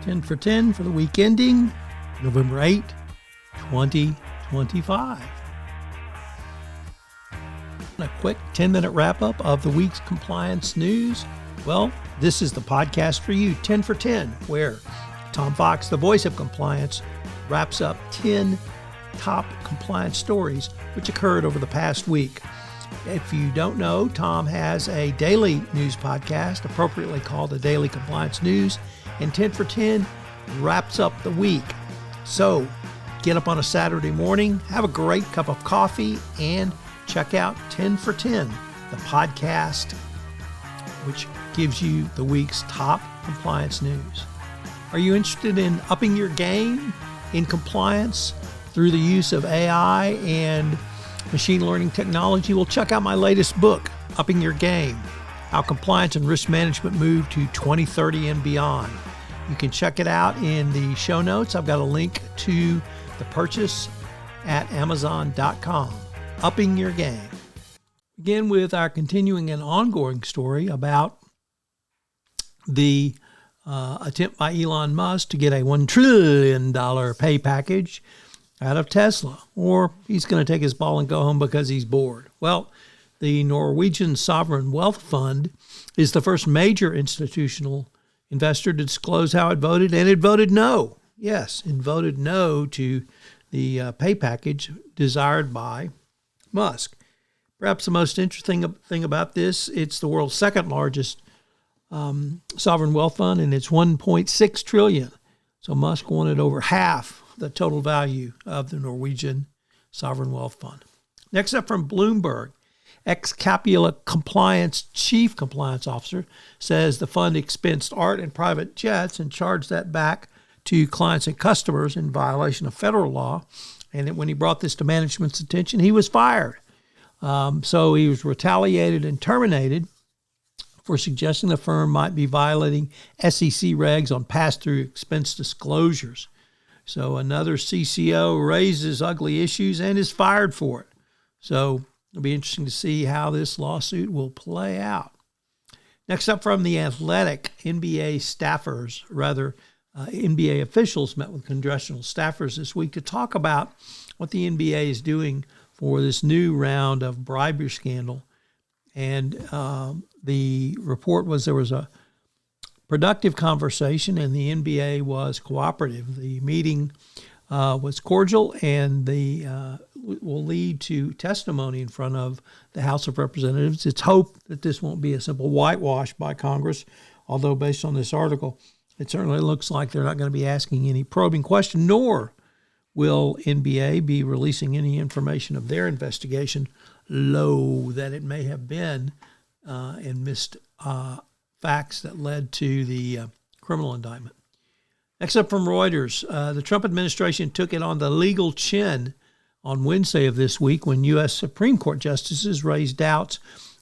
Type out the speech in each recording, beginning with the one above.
10 for 10 for the week ending November 8, 2025. A quick 10-minute wrap-up of the week's compliance news. Well, this is the podcast for you, 10 for 10, where Tom Fox, the voice of compliance, wraps up 10 top compliance stories which occurred over the past week. If you don't know, Tom has a daily news podcast, appropriately called the Daily Compliance News, and 10 for 10 wraps up the week. So get up on a Saturday morning, have a great cup of coffee, and check out 10 for 10, the podcast which gives you the week's top compliance news. Are you interested in upping your game in compliance through the use of AI and machine learning technology? Well, check out my latest book, Upping Your Game, How Compliance and Risk Management Move to 2030 and Beyond. You can check it out in the show notes. I've got a link to the purchase at Amazon.com. Upping Your Game. Begin with our continuing and ongoing story about the attempt by Elon Musk to get a $1 trillion pay package out of Tesla, or he's going to take his ball and go home because he's bored. Well, the Norwegian Sovereign Wealth Fund is the first major institutional investor to disclose how it voted, and it voted no. Yes, it voted no to the pay package desired by Musk. Perhaps the most interesting thing about this, it's the world's second largest sovereign wealth fund, and it's $1.6 trillion. So Musk wanted over half the total value of the Norwegian Sovereign Wealth Fund. Next up from Bloomberg, ex-Capula Compliance Chief Compliance Officer says the fund expensed art and private jets and charged that back to clients and customers in violation of federal law. And that when he brought this to management's attention, he was fired. So he was retaliated and terminated for suggesting the firm might be violating SEC regs on pass-through expense disclosures. So another CCO raises ugly issues and is fired for it. So it'll be interesting to see how this lawsuit will play out. Next up from The Athletic, NBA officials met with congressional staffers this week to talk about what the NBA is doing for this new round of bribery scandal. And the report was there was a productive conversation, and the NBA was cooperative. The meeting was cordial, and will lead to testimony in front of the House of Representatives. It's hoped that this won't be a simple whitewash by Congress, although based on this article, it certainly looks like they're not going to be asking any probing question, nor will NBA be releasing any information of their investigation, low that it may have been, and missed facts that led to the criminal indictment. Next up from Reuters, the Trump administration took it on the legal chin on Wednesday of this week when U.S. Supreme Court justices raised doubts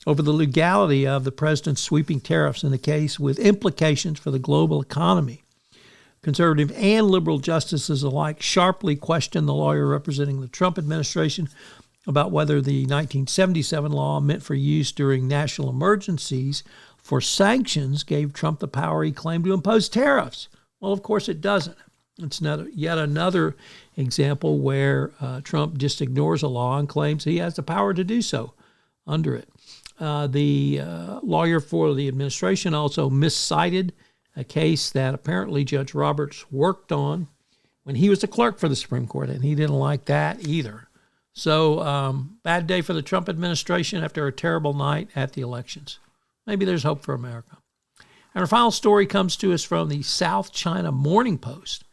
over the legality of the president's sweeping tariffs in the case, with implications for the global economy. Conservative and liberal justices alike sharply questioned the lawyer representing the Trump administration about whether the 1977 law meant for use during national emergencies for sanctions gave Trump the power he claimed to impose tariffs. Well, of course it doesn't. It's yet another example where Trump just ignores a law and claims he has the power to do so under it. The lawyer for the administration also miscited a case that apparently Judge Roberts worked on when he was the clerk for the Supreme Court, and he didn't like that either. So bad day for the Trump administration after a terrible night at the elections. Maybe there's hope for America. And our final story comes to us from the South China Morning Post,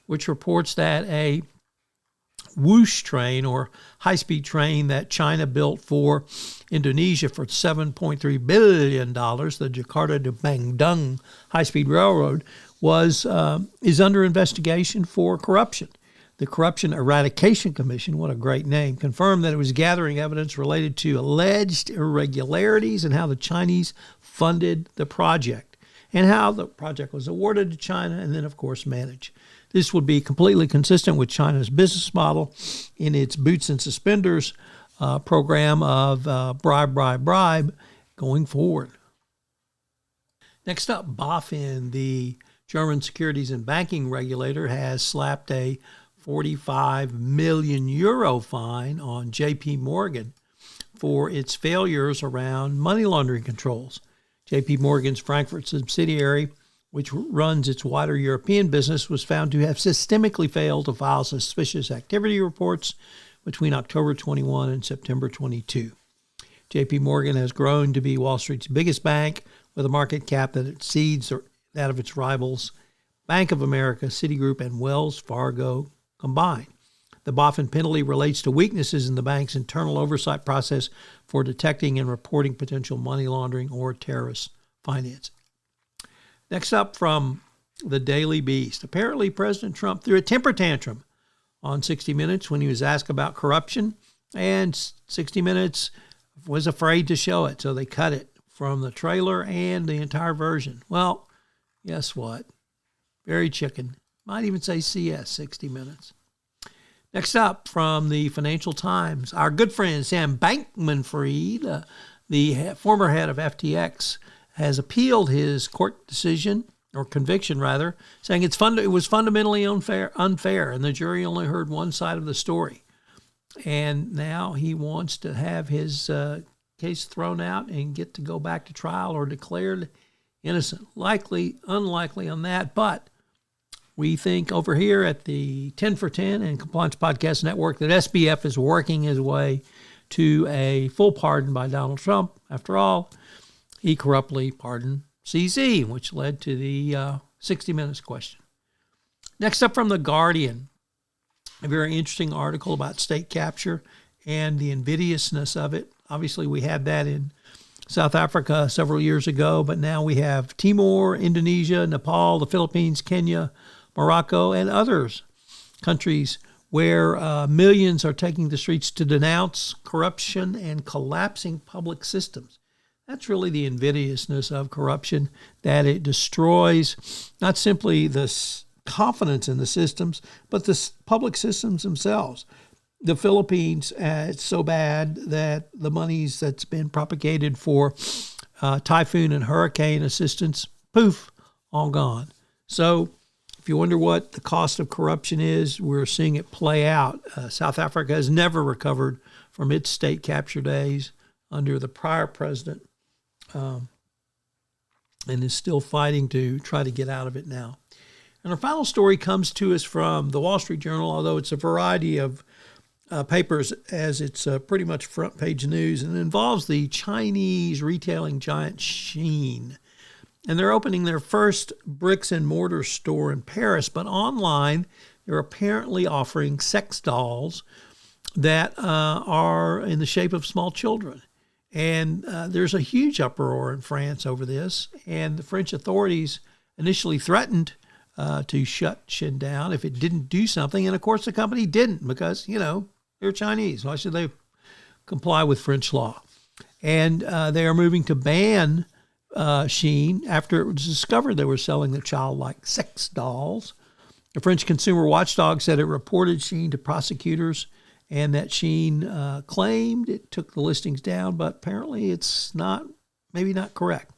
which reports that a Whoosh train, or high-speed train that China built for Indonesia for $7.3 billion, the Jakarta to Bandung high-speed railroad, is under investigation for corruption. The Corruption Eradication Commission, what a great name, confirmed that it was gathering evidence related to alleged irregularities and how the Chinese funded the project and how the project was awarded to China and then, of course, managed. This would be completely consistent with China's business model in its boots and suspenders program of bribe going forward. Next up, BaFin, the German securities and banking regulator has slapped a 45 million euro fine on JP Morgan for its failures around money laundering controls. JP Morgan's Frankfurt subsidiary, which runs its wider European business, was found to have systemically failed to file suspicious activity reports between October 21 and September 22. JP Morgan has grown to be Wall Street's biggest bank with a market cap that exceeds that of its rivals, Bank of America, Citigroup, and Wells Fargo combined. The BaFin penalty relates to weaknesses in the bank's internal oversight process for detecting and reporting potential money laundering or terrorist financing. Next up from the Daily Beast. Apparently, President Trump threw a temper tantrum on 60 Minutes when he was asked about corruption, and 60 Minutes was afraid to show it, so they cut it from the trailer and the entire version. Well, guess what? Very chicken. Might even say CS, 60 Minutes. Next up from the Financial Times, our good friend Sam Bankman-Fried, the former head of FTX, has appealed his court decision, or conviction rather, saying it was fundamentally unfair, and the jury only heard one side of the story. And now he wants to have his case thrown out and get to go back to trial or declared innocent. Unlikely on that, but we think over here at the 10 for 10 and Compliance Podcast Network that SBF is working his way to a full pardon by Donald Trump. After all, he corruptly pardoned CZ, which led to the 60 Minutes question. Next up from The Guardian, a very interesting article about state capture and the invidiousness of it. Obviously, we had that in South Africa several years ago, but now we have Timor, Indonesia, Nepal, the Philippines, Kenya, Morocco, and others countries where millions are taking the streets to denounce corruption and collapsing public systems. That's really the invidiousness of corruption, that it destroys not simply the confidence in the systems, but the public systems themselves. The Philippines, it's so bad that the monies that's been propagated for typhoon and hurricane assistance, poof, all gone. So if you wonder what the cost of corruption is, we're seeing it play out. South Africa has never recovered from its state capture days under the prior president, and is still fighting to try to get out of it now. And our final story comes to us from the Wall Street Journal, although it's a variety of papers, as it's pretty much front page news, and it involves the Chinese retailing giant Shein. And they're opening their first bricks and mortar store in Paris, but online they're apparently offering sex dolls that are in the shape of small children. And there's a huge uproar in France over this, and the French authorities initially threatened to shut Shein down if it didn't do something. And of course, the company didn't, because, they're Chinese. Why should they comply with French law? And they are moving to ban Shein after it was discovered they were selling the childlike sex dolls. The French consumer watchdog said it reported Shein to prosecutors, and that Shein claimed it took the listings down, but apparently it's maybe not correct.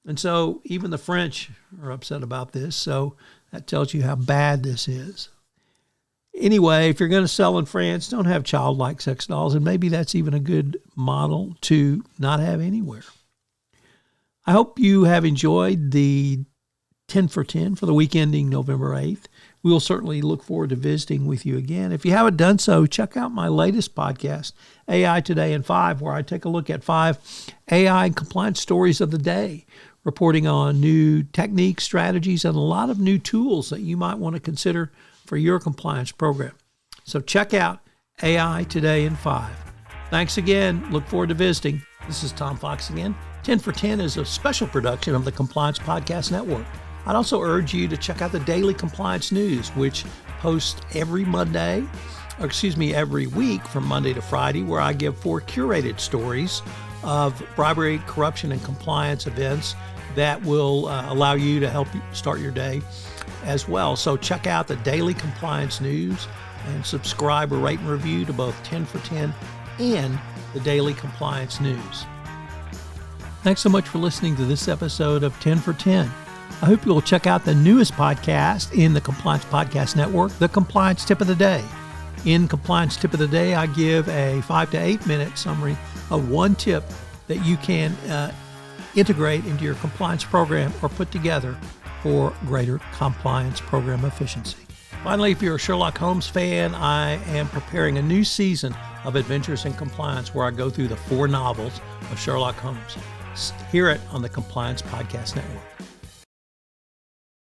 And so even the French are upset about this, so that tells you how bad this is. Anyway, if you're going to sell in France, don't have childlike sex dolls, and maybe that's even a good model to not have anywhere. I hope you have enjoyed the 10 for 10 for the week ending November 8th. We will certainly look forward to visiting with you again. If you haven't done so, check out my latest podcast, AI Today in 5, where I take a look at 5 AI and compliance stories of the day, reporting on new techniques, strategies, and a lot of new tools that you might want to consider for your compliance program. So check out AI Today in 5. Thanks again. Look forward to visiting. This is Tom Fox again. 10 for 10 is a special production of the Compliance Podcast Network. I'd also urge you to check out the Daily Compliance News, which posts every week from Monday to Friday, where I give 4 curated stories of bribery, corruption, and compliance events that will allow you to help you start your day as well. So check out the Daily Compliance News and subscribe or rate and review to both 10 for 10 and the Daily Compliance News. Thanks so much for listening to this episode of 10 for 10. I hope you'll check out the newest podcast in the Compliance Podcast Network, the Compliance Tip of the Day. In Compliance Tip of the Day, I give a 5 to 8 minute summary of one tip that you can integrate into your compliance program or put together for greater compliance program efficiency. Finally, if you're a Sherlock Holmes fan, I am preparing a new season of Adventures in Compliance where I go through the 4 novels of Sherlock Holmes. Hear it on the Compliance Podcast Network.